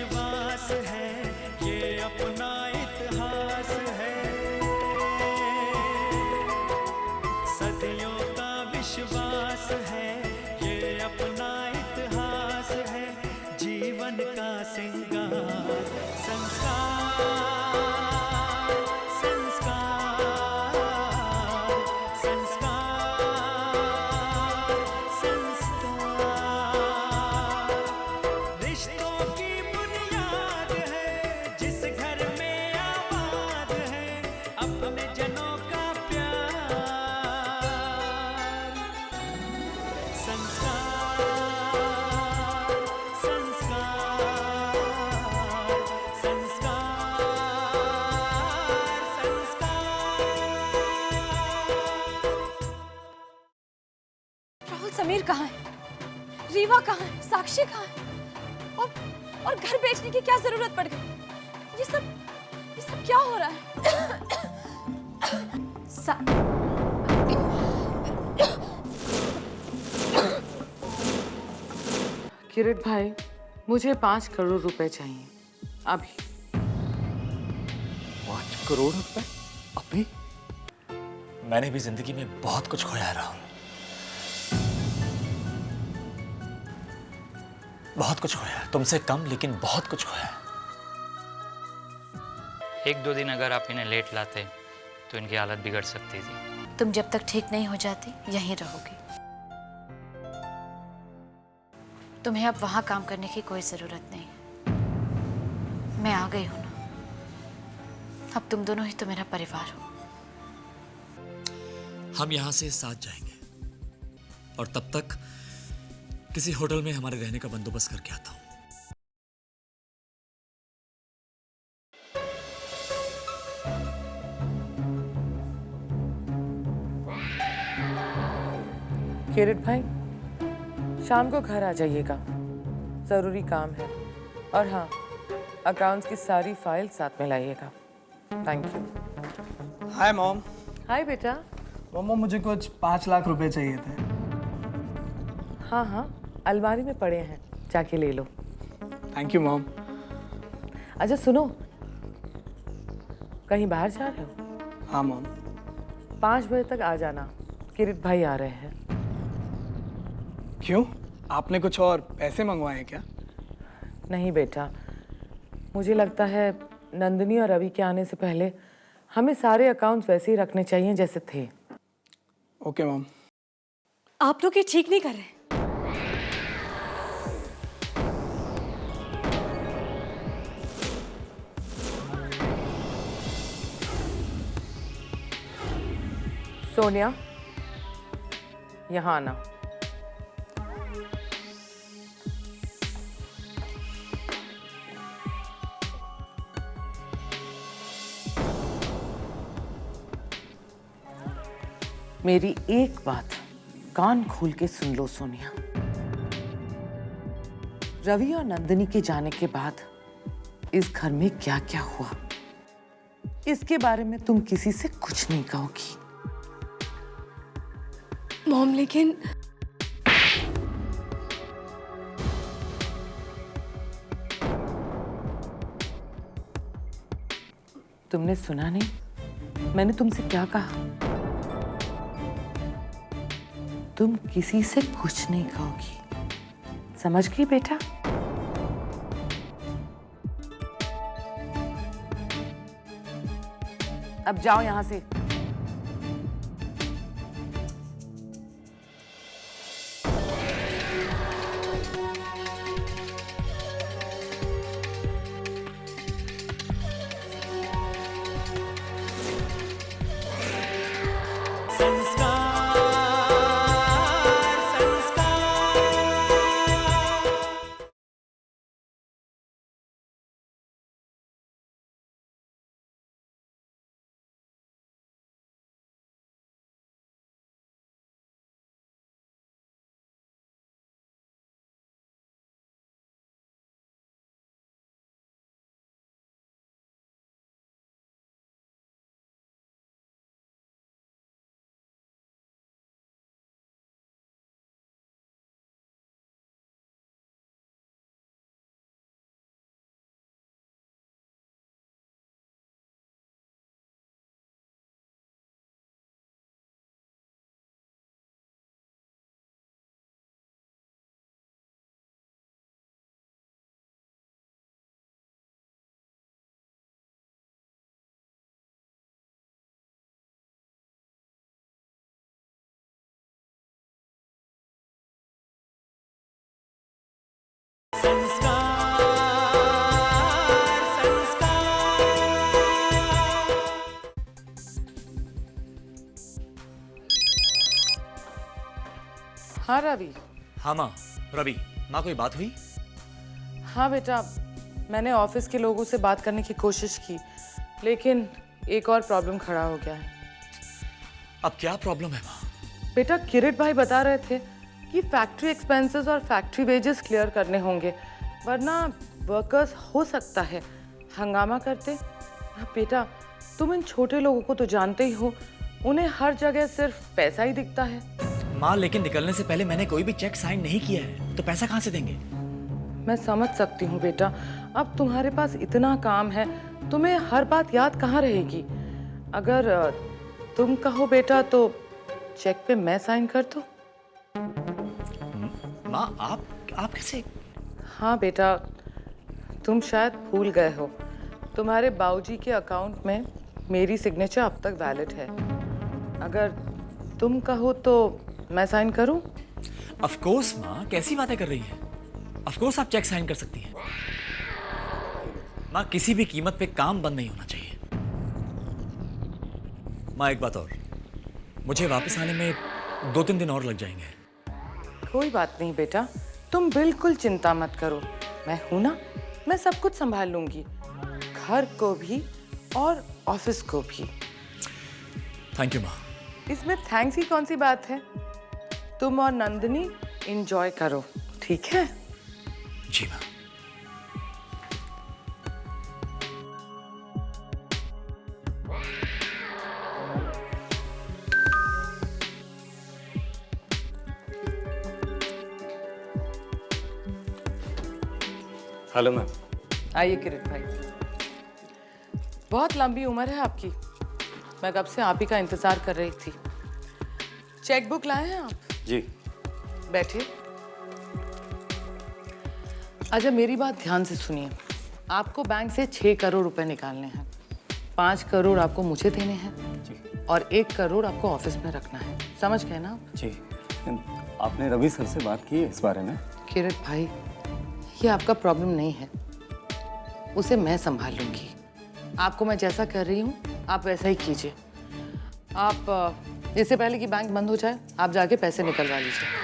विश्वास है, ये अपना इतिहास है। सदियों का विश्वास है, ये अपना इतिहास है। जीवन का सिंगार संस्कार, संस्कार, संस्कार, संस्कार। रिश्तों की बुनियाद है, जिस घर में आबाद है अपने जनों का प्यार। संस्कार, संस्कार, संस्कार, संस्कार। राहुल, समीर कहाँ है? रीवा कहाँ है? साक्षी कहाँ है? और घर बेचने की क्या जरूरत पड़ गई? ये सब क्या हो रहा है? किरीट भाई, मुझे 5 करोड़ रुपए चाहिए अभी। 5 करोड़ रुपए अभी? मैंने भी जिंदगी में बहुत कुछ खोया है राहुल, बहुत कुछ खोया है। तुमसे कम लेकिन बहुत कुछ खोया है। 1-2 दिन अगर आप इन्हें लेट लाते तो इनकी हालत बिगड़ सकती थी। तुम जब तक ठीक नहीं हो जाती यहीं रहोगी। तुम्हें अब वहां काम करने की कोई जरूरत नहीं। मैं आ गई हूं ना, अब तुम दोनों ही तो मेरा परिवार हो। हम यहां से साथ जाएंगे और तब तक किसी होटल में हमारे रहने का बंदोबस्त करके आता हूं। किरीट भाई, शाम को घर आ जाइएगा, जरूरी काम है। और हाँ, अकाउंट्स की सारी फाइल साथ में लाइएगा। Thank you. Hi mom. Hi बेटा। मम्मा, मुझे कुछ 5 लाख रुपए चाहिए थे। हाँ हाँ, अलमारी में पड़े हैं, जाके ले लो। Thank you mom. अच्छा सुनो, कहीं बाहर जा रहे हो? हाँ मॉम। 5 बजे तक आ जाना, किरीट भाई आ रहे हैं। क्यों, आपने कुछ और पैसे मंगवाए हैं क्या? नहीं बेटा, मुझे लगता है नंदिनी और रवि के आने से पहले हमें सारे अकाउंट्स वैसे ही रखने चाहिए जैसे थे। Okay mom. आप लोग ये ठीक नहीं कर रहे। सोनिया, यहाँ आना। मेरी एक बात कान खोल के सुन लो सोनिया। रवि और नंदिनी के जाने के बाद इस घर में क्या क्या हुआ, इसके बारे में तुम किसी से कुछ नहीं कहोगी। मॉम, लेकिन तुमने सुना नहीं मैंने तुमसे क्या कहा? तुम किसी से कुछ नहीं कहोगी, समझ गई बेटा? अब जाओ यहां से। संस्कार संस्कार। हाँ रवि। हाँ माँ। रवि, माँ कोई बात हुई? हाँ बेटा, मैंने ऑफिस के लोगों से बात करने की कोशिश की, लेकिन एक और प्रॉब्लम खड़ा हो गया है। अब क्या प्रॉब्लम है माँ? बेटा, किरीट भाई बता रहे थे कि फैक्ट्री एक्सपेंसेस और फैक्ट्री वेजेस क्लियर करने होंगे, वरना वर्कर्स हो सकता है हंगामा करते। बेटा, तुम इन छोटे लोगों को तो जानते ही हो, उन्हें हर जगह सिर्फ पैसा ही दिखता है। माँ, लेकिन निकलने से पहले मैंने कोई भी चेक साइन नहीं किया है, तो पैसा कहाँ से देंगे? मैं समझ सकती हूँ बेटा, अब तुम्हारे पास इतना काम है, तुम्हें हर बात याद कहाँ रहेगी। अगर तुम कहो बेटा तो चेक पे मैं साइन कर दूँ। माँ, आप कैसे? हाँ बेटा, तुम शायद भूल गए हो, तुम्हारे बाबूजी के अकाउंट में मेरी सिग्नेचर अब तक वैलिड है। अगर तुम कहो तो मैं साइन करूं? ऑफ कोर्स माँ, कैसी बातें कर रही हैं? ऑफ कोर्स आप चेक साइन कर सकती हैं। माँ, किसी भी कीमत पे काम बंद नहीं होना चाहिए। माँ, एक बात और, मुझे वापस आने में 2-3 दिन और लग जाएंगे। कोई बात नहीं बेटा, तुम बिल्कुल चिंता मत करो, मैं हूं ना, मैं सब कुछ संभाल लूंगी, घर को भी और ऑफिस को भी। थैंक यू माँ। इसमें थैंक्स की कौन सी बात है? तुम और नंदिनी एंजॉय करो, ठीक है? जी माँ। Hello ma'am. आइए किरीट भाई, बहुत लंबी उम्र है आपकी, मैं कब से आप ही का इंतजार कर रही थी। चेक बुक लाए हैं आप? जी। बैठिए। अच्छा, मेरी बात ध्यान से सुनिए, आपको बैंक से 6 करोड़ रुपए निकालने हैं, 5 करोड़ आपको मुझे देने हैं और 1 करोड़ आपको ऑफिस में रखना है, समझ गए ना? जी। आपने रवि सर से बात की है इस बारे में? किरीट भाई, ये आपका प्रॉब्लम नहीं है, उसे मैं संभाल लूंगी। आपको मैं जैसा कर रही हूँ आप वैसा ही कीजिए। आप इससे पहले कि बैंक बंद हो जाए आप जाके पैसे निकलवा लीजिए।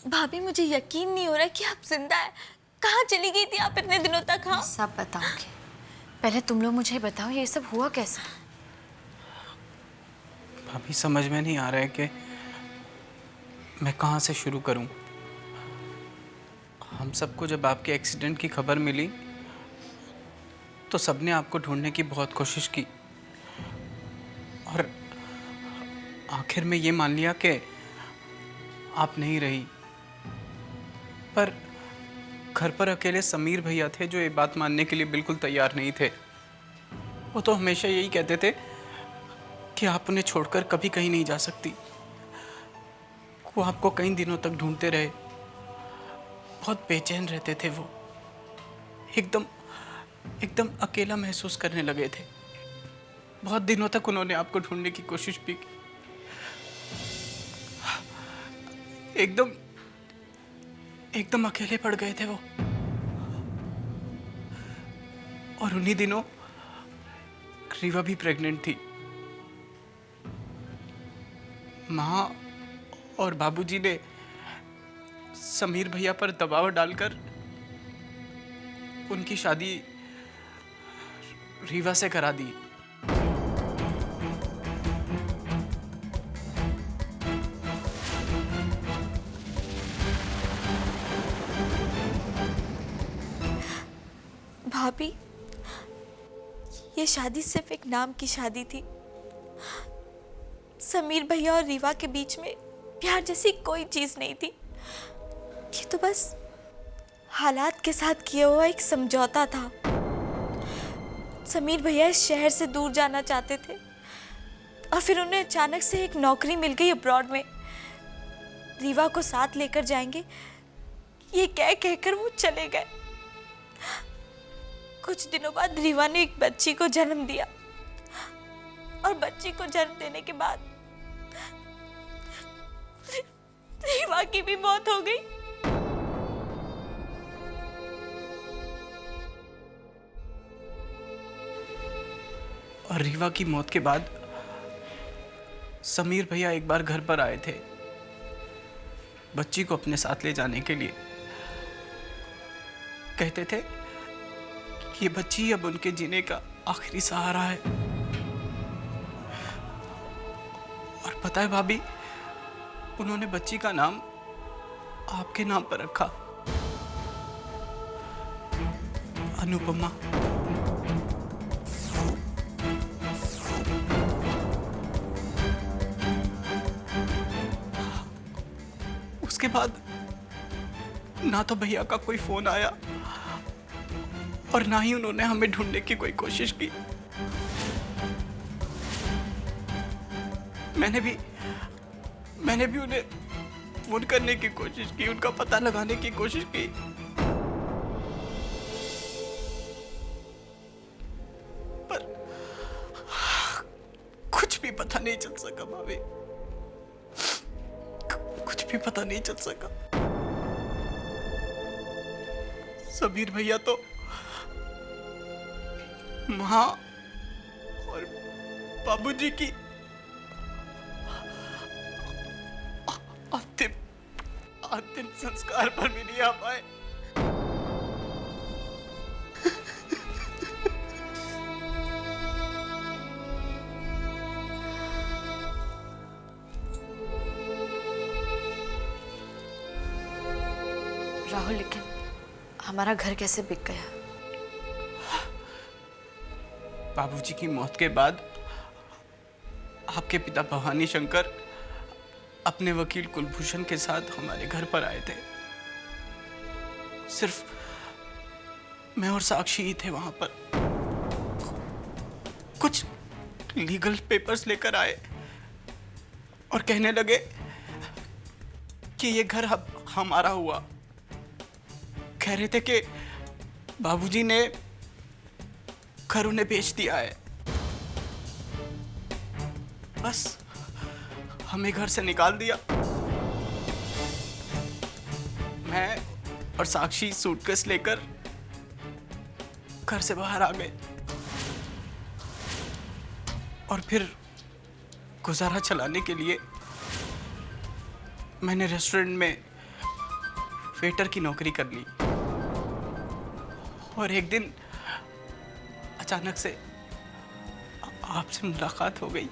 भाभी, मुझे यकीन नहीं हो रहा कि आप जिंदा है। कहाँ चली गई थी आप इतने दिनों तक? हाँ, सब बताऊंगी, पहले तुम लोग मुझे बताओ ये सब हुआ कैसे? भाभी, समझ में नहीं आ रहा है कि मैं कहाँ से शुरू करूँ। हम सबको जब आपके एक्सीडेंट की खबर मिली तो सबने आपको ढूंढने की बहुत कोशिश की और आखिर में ये मान लिया कि आप नहीं रही। पर घर पर अकेले समीर भैया थे जो ये बात मानने के लिए बिल्कुल तैयार नहीं थे। वो तो हमेशा यही कहते थे कि आप उन्हें छोड़कर कभी कहीं नहीं जा सकती। वो आपको कई दिनों तक ढूंढते रहे, बहुत बेचैन रहते थे वो, एकदम एकदम अकेला महसूस करने लगे थे। बहुत दिनों तक उन्होंने आपको ढूंढने की कोशिश भी की, एकदम एकदम अकेले पड़ गए थे वो। और उन्हीं दिनों रीवा भी प्रेग्नेंट थी। माँ और बाबूजी ने समीर भैया पर दबाव डालकर उनकी शादी रीवा से करा दी। भाभी, ये शादी सिर्फ एक नाम की शादी थी। समीर भैया और रीवा के बीच में प्यार जैसी कोई चीज नहीं थी। ये तो बस हालात के साथ किया हुआ एक समझौता था। समीर भैया इस शहर से दूर जाना चाहते थे और फिर उन्हें अचानक से एक नौकरी मिल गई अब्रॉड में। रीवा को साथ लेकर जाएंगे, ये कह कहकर वो चले गए। कुछ दिनों बाद रीवा ने एक बच्ची को जन्म दिया और बच्ची को जन्म देने के बाद रीवा की भी मौत हो गई। और रीवा की मौत के बाद समीर भैया एक बार घर पर आए थे बच्ची को अपने साथ ले जाने के लिए। कहते थे कि ये बच्ची अब उनके जीने का आखिरी सहारा है। और पता है भाभी, उन्होंने बच्ची का नाम आपके नाम पर रखा, अनुपमा। उसके बाद ना तो भैया का कोई फोन आया और ना ही उन्होंने हमें ढूंढने की कोई कोशिश की। मैंने भी उन्हें फोन करने की कोशिश की, उनका पता लगाने की कोशिश की, पर कुछ भी पता नहीं चल सका भाभी, कुछ भी पता नहीं चल सका। समीर भैया तो माँ और बाबूजी की अंतिम संस्कार पर भी नहीं आ पाए। राहुल, लेकिन हमारा घर कैसे बिक गया? बाबूजी की मौत के बाद आपके पिता भवानी शंकर अपने वकील कुलभूषण के साथ हमारे घर पर आए थे। सिर्फ मैं और साक्षी ही थे वहां पर। कुछ लीगल पेपर्स लेकर आए और कहने लगे कि ये घर अब हमारा हुआ। कह रहे थे कि बाबूजी ने घर उन्हें बेच दिया है। बस हमें घर से निकाल दिया। मैं और साक्षी सूटकेस लेकर घर से बाहर आ गए और फिर गुजारा चलाने के लिए मैंने रेस्टोरेंट में वेटर की नौकरी कर ली। और एक दिन अचानक से आपसे मुलाकात हो गई।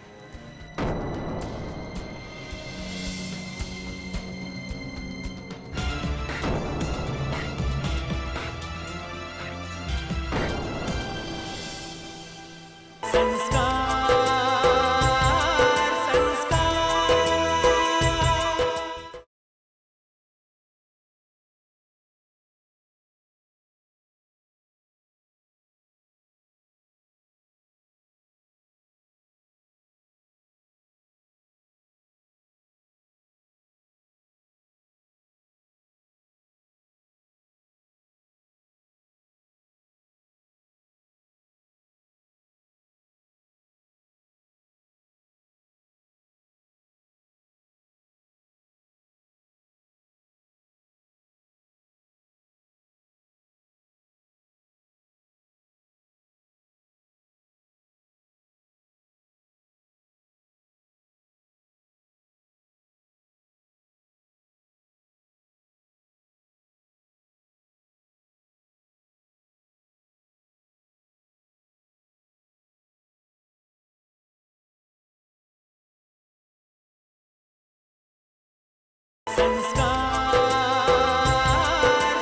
संस्कार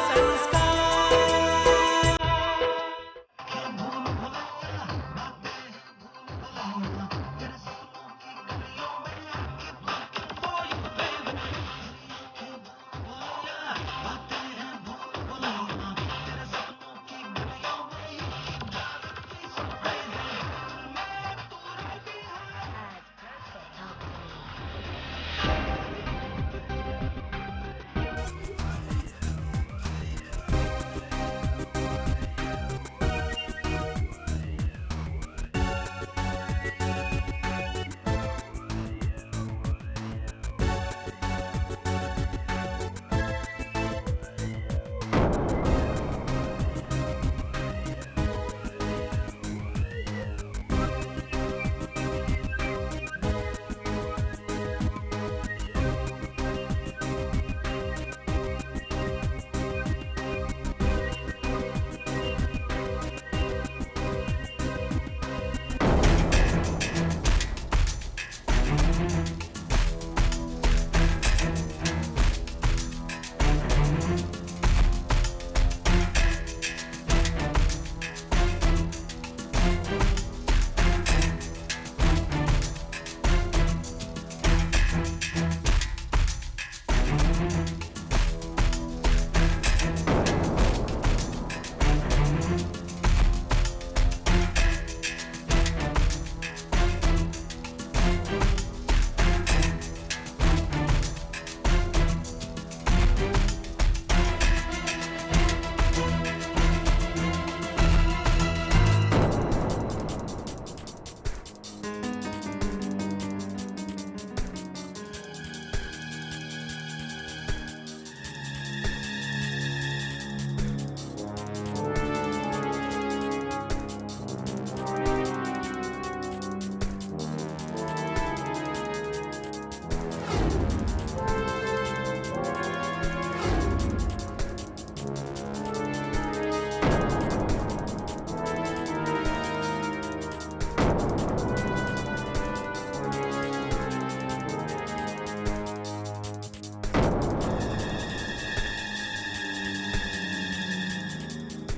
संस्कार।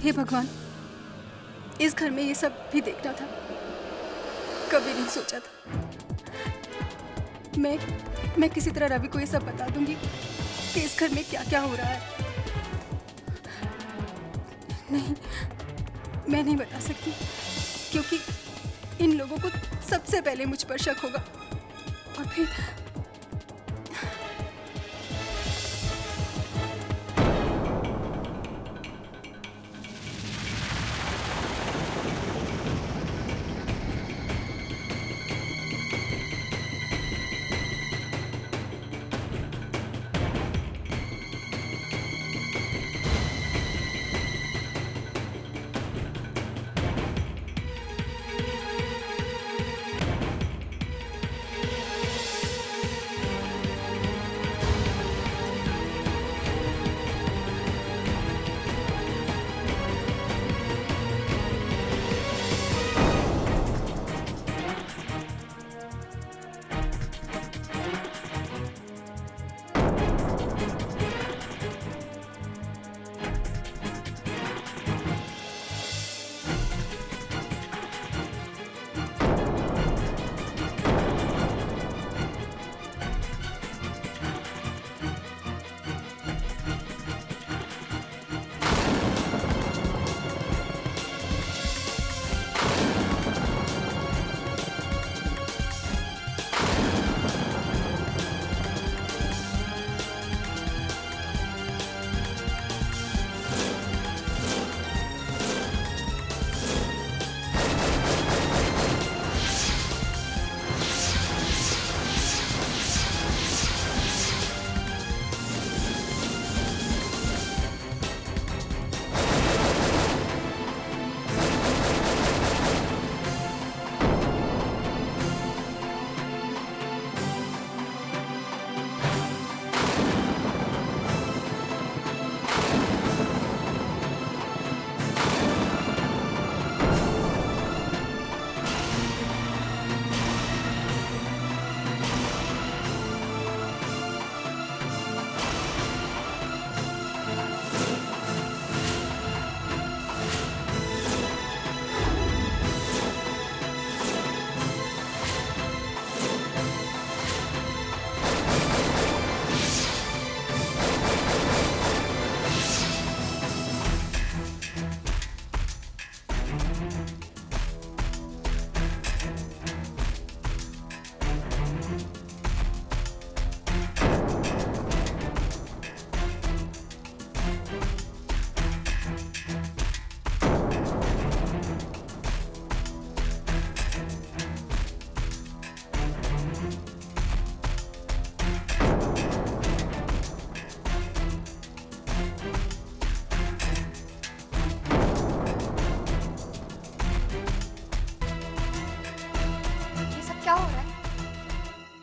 हे भगवान, इस घर में ये सब भी देखना था, कभी नहीं सोचा था। मैं किसी तरह रवि को ये सब बता दूंगी कि इस घर में क्या क्या हो रहा है। नहीं, मैं नहीं बता सकती, क्योंकि इन लोगों को सबसे पहले मुझ पर शक होगा और फिर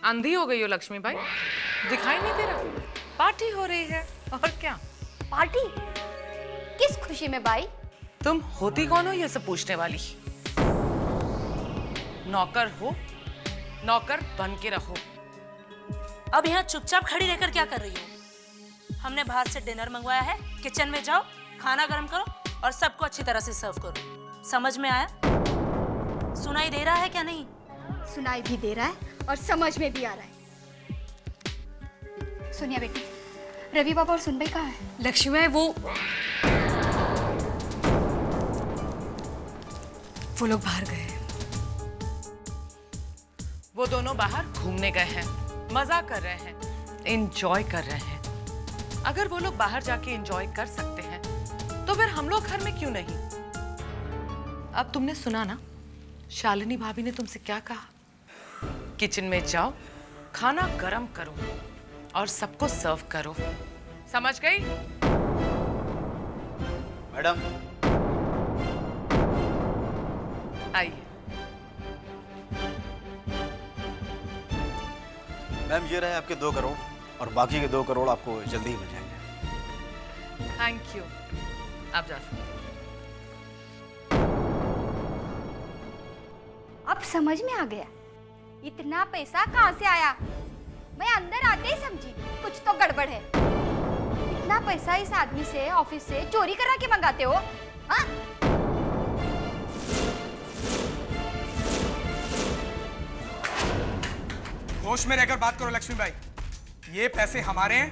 अंधी हो गई हो लक्ष्मी भाई? दिखाई नहीं दे रहा? पार्टी हो रही है और क्या? पार्टी? किस खुशी में भाई? तुम होती कौन हो ये सब पूछने वाली? नौकर हो, नौकर बन के रहो। अब यहाँ चुपचाप खड़ी रहकर क्या कर रही हो? हमने बाहर से डिनर मंगवाया है, किचन में जाओ, खाना गर्म करो और सबको अच्छी तरह से सर्व करो। समझ में आया? सुनाई दे रहा है क्या नहीं? सुनाई भी दे रहा है और समझ में भी आ रहा है। सुनिए बेटी, रवि बाबा और सुनबाई कहाँ है? लक्ष्मी भाई वो लोग बाहर गए हैं। वो दोनों बाहर घूमने गए हैं, मजा कर रहे हैं, एंजॉय कर रहे हैं। अगर वो लोग बाहर जाके एंजॉय कर सकते हैं तो फिर हम लोग घर में क्यों नहीं? अब तुमने सुना ना शालिनी भाभी ने तुमसे क्या कहा? किचन में जाओ, खाना गरम करो और सबको सर्व करो। समझ गई? मैडम, आइए। मैम ये रहे आपके 2 करोड़ और बाकी के 2 करोड़ आपको जल्दी ही मिल जाएंगे। Thank you. आप जा सकते। अब समझ में आ गया, इतना पैसा कहाँ से आया? मैं अंदर आते ही समझी कुछ तो गड़बड़ है। इतना पैसा इस आदमी से ऑफिस से चोरी करा के मंगाते हो? हाँ? होश में रहकर बात करो लक्ष्मी भाई। ये पैसे हमारे हैं,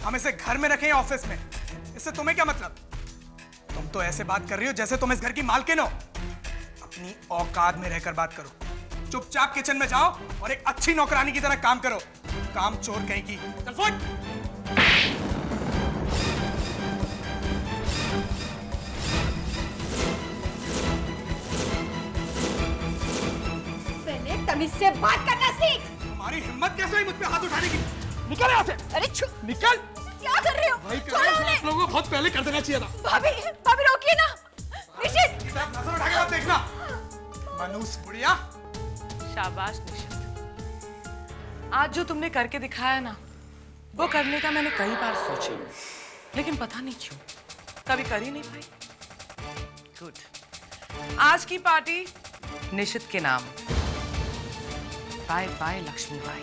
हम इसे घर में रखे हैं ऑफिस में। इससे तुम्हें क्या मतलब? तुम तो ऐसे बात कर रही हो जैसे तुम इस घर की मालकिन हो। अपनी औकात में रहकर बात करो। चुपचाप किचन में जाओ और एक अच्छी नौकरानी की तरह काम करो। काम चोर कहीं की। चल फुट! पहले तमीज से बात करना सीख। तुम्हारी हिम्मत कैसे हुई मुझ पे हाथ उठाने की? निकल यहाँ से! अरे निकल! क्या कर रहे हो? भाई आप लोगों को बहुत पहले कर देना चाहिए था। भाभी, भाभी रोकिए ना। निशित! नजर उठा के मत देखना। मनूस बुढ़िया। शाबाश निशित। आज जो तुमने करके दिखाया ना, वो करने का मैंने कई बार सोचा, लेकिन पता नहीं क्यों कभी कर ही नहीं पाई। गुड। आज की पार्टी निशित के नाम। Bye bye Lakshmi by.